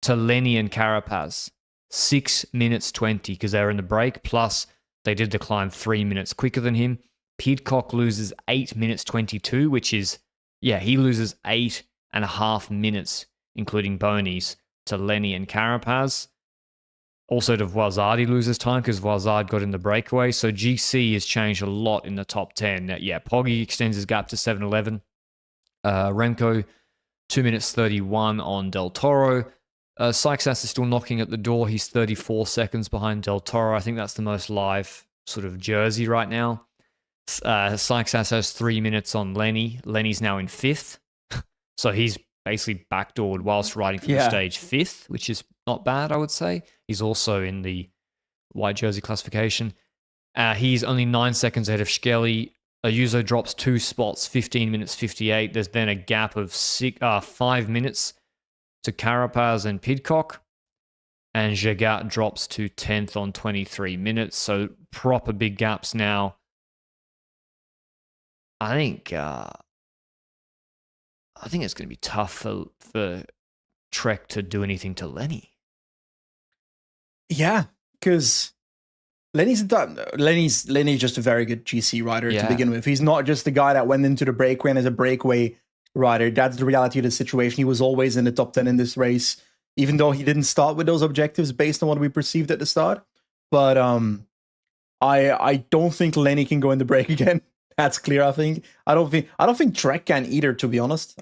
to Lenny and Carapaz. 6 minutes 20 because they were in the break, plus they did the climb 3 minutes quicker than him. Pidcock loses 8 minutes 22, which is, yeah, he loses 8.5 minutes, including bonies, to Lenny and Carapaz. Also to Voizard, loses time because Voizard got in the breakaway. So GC has changed a lot in the top 10. Yeah, Poggy extends his gap to 7:11. Remco, 2 minutes 31 on Del Toro. Sykesas is still knocking at the door. He's 34 seconds behind Del Toro. I think that's the most live sort of jersey right now. Sykesas has 3 minutes on Lenny. Lenny's now in 5th. So he's basically backdoored whilst riding from the stage 5th, which is not bad, I would say. He's also in the white jersey classification. He's only 9 seconds ahead of Skelly. Ayuso drops 2 spots, 15 minutes 58. There's then a gap of 5 minutes to Carapaz and Pidcock. And Jagat drops to 10th on 23 minutes. So proper big gaps now. I think it's going to be tough for Trek to do anything to Lenny. Yeah, because Lenny's just a very good GC rider to begin with. He's not just the guy that went into the breakaway and is a breakaway rider. That's the reality of the situation. He was always in the top 10 in this race, even though he didn't start with those objectives based on what we perceived at the start. But I don't think Lenny can go in the break again. That's clear. I don't think Trek can either, to be honest.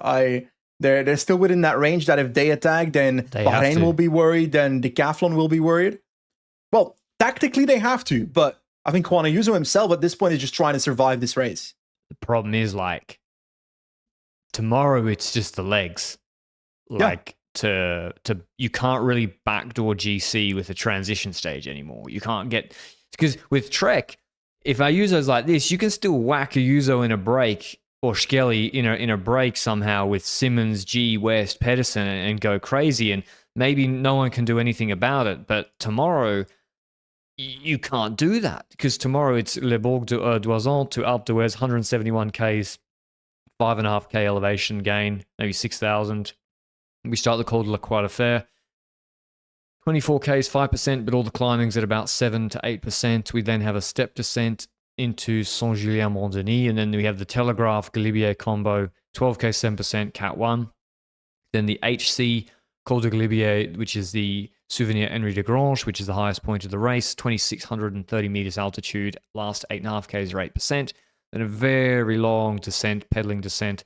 They're still within that range that if they attack, then Bahrain will be worried, then Decathlon will be worried. Well, tactically they have to, but I think Juan Ayuso himself at this point is just trying to survive this race. The problem is, like, tomorrow it's just the legs. Like, you can't really backdoor GC with a transition stage anymore. You can't get... Because with Trek, if Ayuso's like this, you can still whack Ayuso in a break or Skelly in a break somehow with Simmons, G, West, Pedersen and go crazy, and maybe no one can do anything about it. But tomorrow, you can't do that because tomorrow it's Le Bourg d'Oisans to Alpe d'Huez, 171 Ks, 5.5K elevation gain, maybe 6,000. We start the Col de la Croix de Fer. 24 Ks, 5%, but all the climbing's at about 7 to 8%. We then have a step descent into Saint-Julien-Mont-Denis, and then we have the Telegraph Galibier combo, 12K, 7%, Cat 1. Then the HC Col de Galibier, which is the Souvenir Henri de Grange, which is the highest point of the race, 2,630 meters altitude, last 8.5 Ks are 8%. Then a very long descent, pedaling descent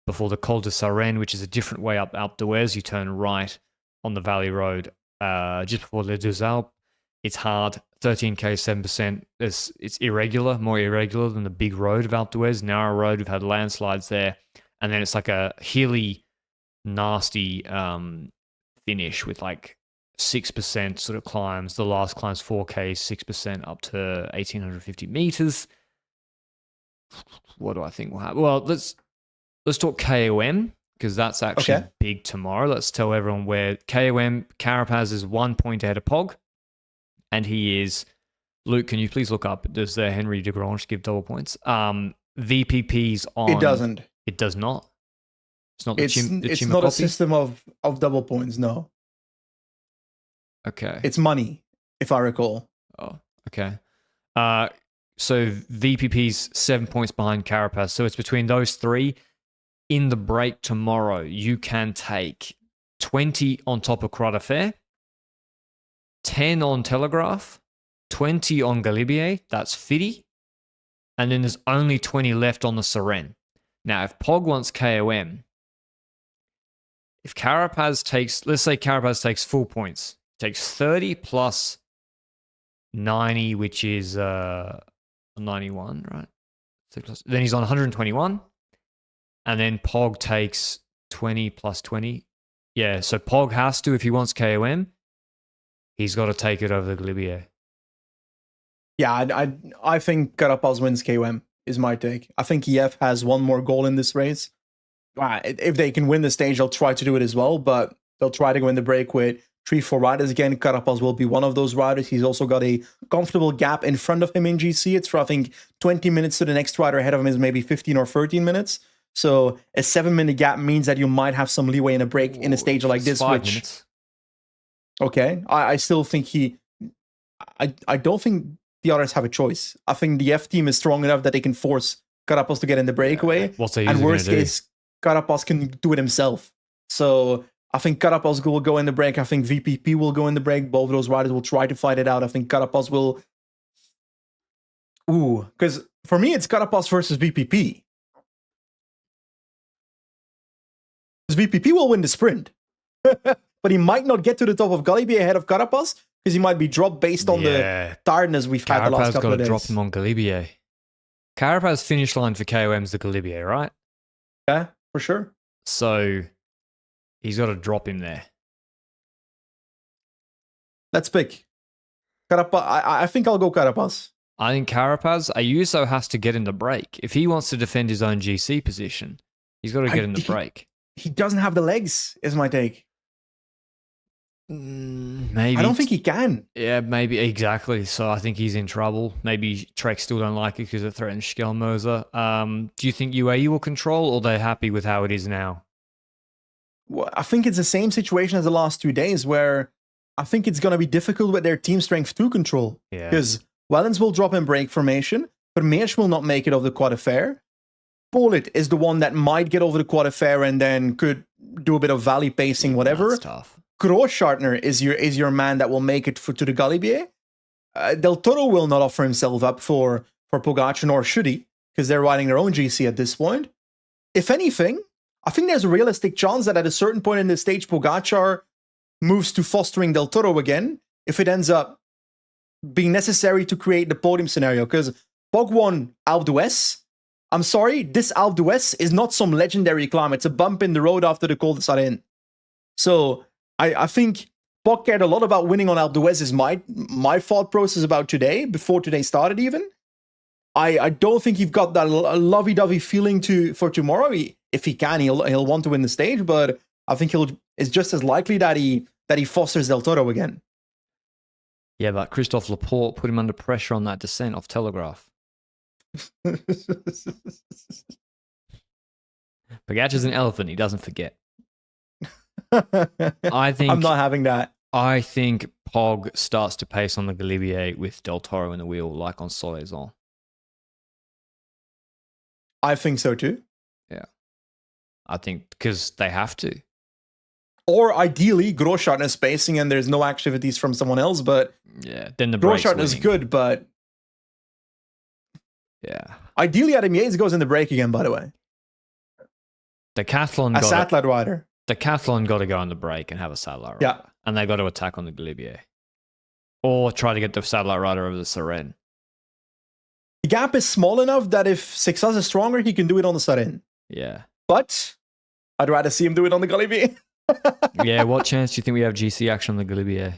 before the Col de Sarenne, which is a different way up Alpe d'Huez. You turn right on the Valley Road just before Les Deux Alpes. It's hard, 13k, 7%. It's irregular, more irregular than the big road of Alpe d'Huez, narrow road. We've had landslides there. And then it's like a hilly, nasty finish with like 6% sort of climbs. The last climb's 4k, 6% up to 1,850 meters. What do I think will happen? Well, let's talk KOM, because that's actually big tomorrow. Let's tell everyone where KOM, Carapaz is 1 point ahead of Pog. And he is, Luke, can you please look up, does Henry de Grange give double points? VPP's on. It doesn't. It does not. It's not it's not a system of double points, no. Okay. It's money, if I recall. Oh, okay. So VPP's 7 points behind Carapaz. So it's between those three. In the break tomorrow, you can take 20 on top of Croix de Fer, 10 on Telegraph, 20 on Galibier, that's 50, and then there's only 20 left on the Sarenne. Now, if Pog wants KOM, if Carapaz takes, let's say Carapaz takes full points, takes 30 plus 90, which is 91, right? Then he's on 121, and then Pog takes 20 plus 20. Yeah, so Pog has to, if he wants KOM, he's got to take it over the Galibier. Yeah, I think Carapaz wins KOM, is my take. I think EF has one more goal in this race. If they can win the stage, they'll try to do it as well, but they'll try to win the break with 3-4 riders again. Carapaz will be one of those riders. He's also got a comfortable gap in front of him in GC. It's for, I think, 20 minutes to the next rider ahead of him is maybe 15 or 13 minutes. So a 7-minute gap means that you might have some leeway in a break in a stage like this. 5 minutes. Okay, I still think I don't think the others have a choice. I think the F team is strong enough that they can force Carapaz to get in the breakaway. What's they and usually worst case, Carapaz can do it himself. So I think Carapaz will go in the break. I think VPP will go in the break. Both of those riders will try to fight it out. I think Carapaz will... because for me, it's Carapaz versus VPP. Because VPP will win the sprint. But he might not get to the top of Galibier ahead of Carapaz, because he might be dropped based on the tiredness we've had the last couple of days. Carapaz got to drop him on Galibier. Carapaz finish line for KOM's the Galibier, right? Yeah, for sure. So he's got to drop him there. Let's pick. Carapaz. I think I'll go Carapaz. I think Carapaz, Ayuso has to get in the break. If he wants to defend his own GC position, he's got to get in the break. He doesn't have the legs, is my take. Maybe. I don't think he can. Yeah, maybe. Exactly. So I think he's in trouble. Maybe Trek still don't like it because it threatens Skelmoser. Do you think UAE will control, or they're happy with how it is now? Well, I think it's the same situation as the last 2 days, where I think it's going to be difficult with their team strength to control. Yeah. Because Wellens will drop in break formation, Vermeersch will not make it over the Croix de Fer. Polit is the one that might get over the Croix de Fer and then could do a bit of valley pacing, whatever. That's tough. Großschartner is your man that will make it to the Galibier. Del Toro will not offer himself up for Pogačar, nor should he, because they're riding their own GC at this point. If anything, I think there's a realistic chance that at a certain point in the stage, Pogačar moves to fostering Del Toro again, if it ends up being necessary to create the podium scenario. Because Pog won Alpe d'Huez. I'm sorry, this Alpe d'Huez is not some legendary climb. It's a bump in the road after the Col de Sarenne. So I think Pog cared a lot about winning on Alpe d'Huez is my thought process about today, before today started even. I don't think he's got that lovey-dovey feeling for tomorrow. If he can, he'll want to win the stage, but I think it's just as likely that he fosters Del Toro again. Yeah, but Christophe Laporte put him under pressure on that descent off Telegraph. Pogačar's an elephant. He doesn't forget. I'm not having that. I think Pog starts to pace on the Galibier with Del Toro in the wheel, like on Solaizon. I think so too. Yeah. I think because they have to. Or ideally, Großschartner's pacing and there's no activities from someone else, but yeah, then the Großschartner's good, but yeah. Ideally, Adam Yates goes in the break again, by the way. Decathlon A satellite rider. Decathlon got to go on the break and have a satellite rider. Yeah. And they got to attack on the Galibier. Or try to get the satellite rider over the Seren. The gap is small enough that if Sixas is stronger, he can do it on the Saren. Yeah. But I'd rather see him do it on the Galibier. Yeah, what chance do you think we have GC action on the Galibier?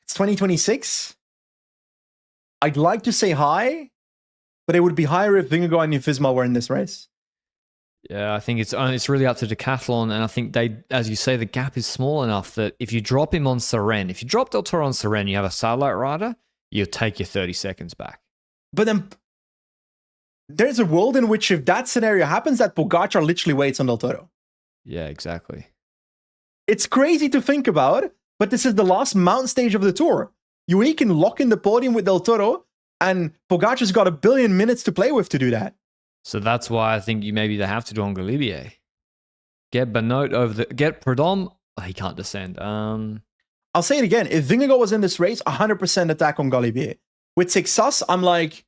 It's 2026. I'd like to say high, but it would be higher if Vingegaard and Visma were in this race. Yeah, I think it's really up to Decathlon, and I think they, as you say, the gap is small enough that if you drop him on Seren, if you drop Del Toro on Seren, you have a satellite rider, you'll take your 30 seconds back. But then there's a world in which if that scenario happens, that Pogačar literally waits on Del Toro. Yeah, exactly. It's crazy to think about, but this is the last mountain stage of the tour. UAE can lock in the podium with Del Toro, and Pogačar's got 1 billion minutes to play with to do that. So that's why I think they have to do on Galibier. Get Benoit get Prudhomme. Oh, he can't descend. I'll say it again. If Vingegaard was in this race, 100% attack on Galibier. With Sixas, I'm like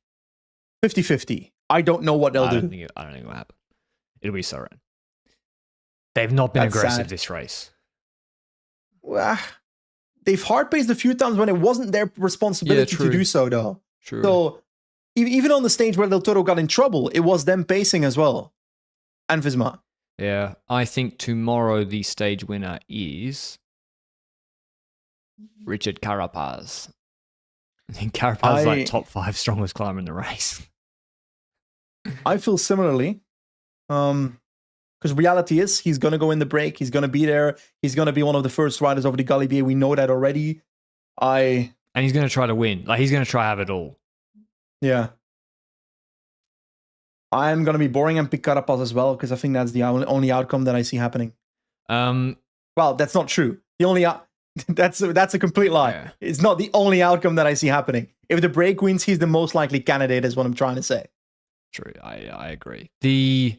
50-50. I don't know what they'll do. I don't think it'll happen. It'll be Seren. They've not been aggressive this race. Well, they've hard-paced a few times when it wasn't their responsibility to do so, though. True. So even on the stage where Del Toro got in trouble, it was them pacing as well. And Visma. Yeah, I think tomorrow the stage winner is Richard Carapaz. I think Carapaz is like top 5 strongest climber in the race. I feel similarly. Because reality is, he's going to go in the break. He's going to be there. He's going to be one of the first riders over the Galibier. We know that already. And he's going to try to win. Like, he's going to try to have it all. Yeah. I'm going to be boring and pick Carapaz as well, because I think that's the only outcome that I see happening. Well, that's not true. The only that's a complete lie. Yeah. It's not the only outcome that I see happening. If the break wins, he's the most likely candidate, is what I'm trying to say. True. I agree. The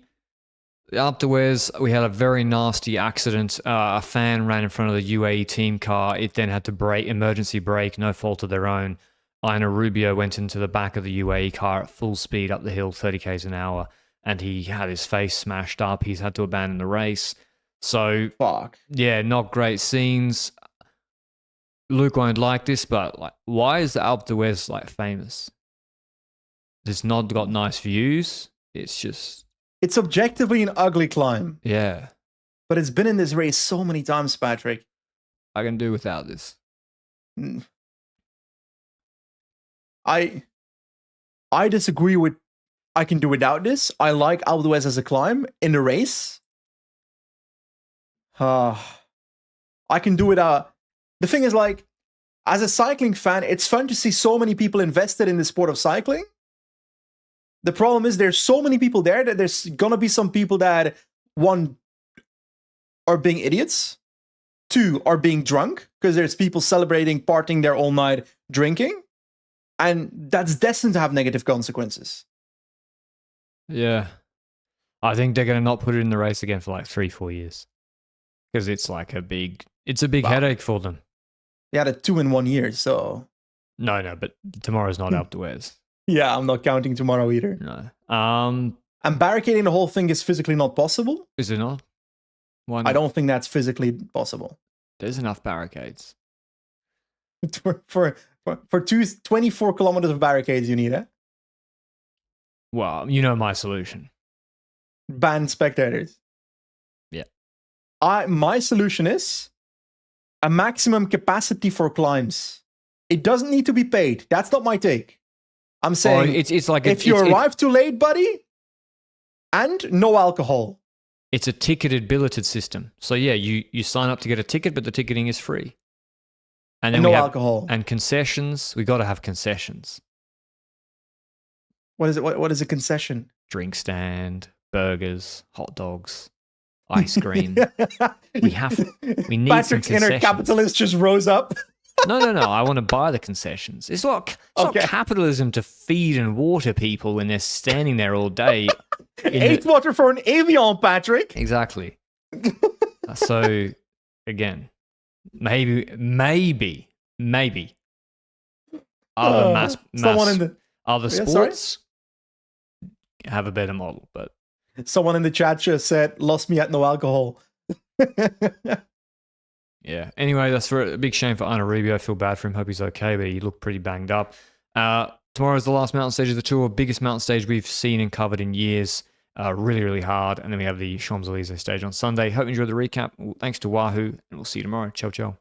Alpe d'Huez, we had a very nasty accident. A fan ran in front of the UAE team car. It then had to emergency brake, no fault of their own. Ina Rubio went into the back of the UAE car at full speed up the hill, 30 k's an hour, and he had his face smashed up. He's had to abandon the race. So, yeah, not great scenes. Luke won't like this, but like, why is the Alpe d'Huez like famous? It's not got nice views. It's objectively an ugly climb. Yeah. But it's been in this race so many times, Patrick. I can do without this. I disagree with I can do without this. I like Alpe d'Huez as a climb in the race. I can do without. The thing is, like, as a cycling fan, it's fun to see so many people invested in the sport of cycling. The problem is there's so many people there that there's going to be some people that, one, are being idiots. 2, are being drunk, because there's people celebrating, partying there all night, drinking. And that's destined to have negative consequences. Yeah. I think they're going to not put it in the race again for like 3-4 years. Because it's like a big headache for them. They had it 2 in 1 year, so... No, but tomorrow's not Alpe d'Huez. Yeah, I'm not counting tomorrow either. No. And barricading the whole thing is physically not possible. Is it not? Why not? I don't think that's physically possible. There's enough barricades. For 24 kilometers of barricades, you need it. Well, you know my solution. Ban spectators. Yeah. My solution is a maximum capacity for climbs. It doesn't need to be paid. That's not my take. I'm saying it's like if you arrive too late, buddy, and no alcohol. It's a ticketed billeted system. So yeah, you sign up to get a ticket, but the ticketing is free. And then no alcohol. And concessions. We got to have concessions. What is it? What is a concession? Drink stand, burgers, hot dogs, ice cream. We need Patrick's some inner capitalist just rose up. No. I want to buy the concessions. It's not capitalism to feed and water people when they're standing there all day. Water for an avion, Patrick. Exactly. So, again, maybe other Other Yeah, sorry? sports have a better model, but Someone in the chat just said, "Lost me at no alcohol." yeah. Anyway, that's for a big shame for Anaribio. I feel bad for him. Hope he's okay, but he looked pretty banged up. Tomorrow is the last mountain stage of the tour. Biggest mountain stage we've seen and covered in years. Really, really hard. And then we have the Champs-Élysées stage on Sunday. Hope you enjoyed the recap. Thanks to Wahoo, and we'll see you tomorrow. Ciao, ciao.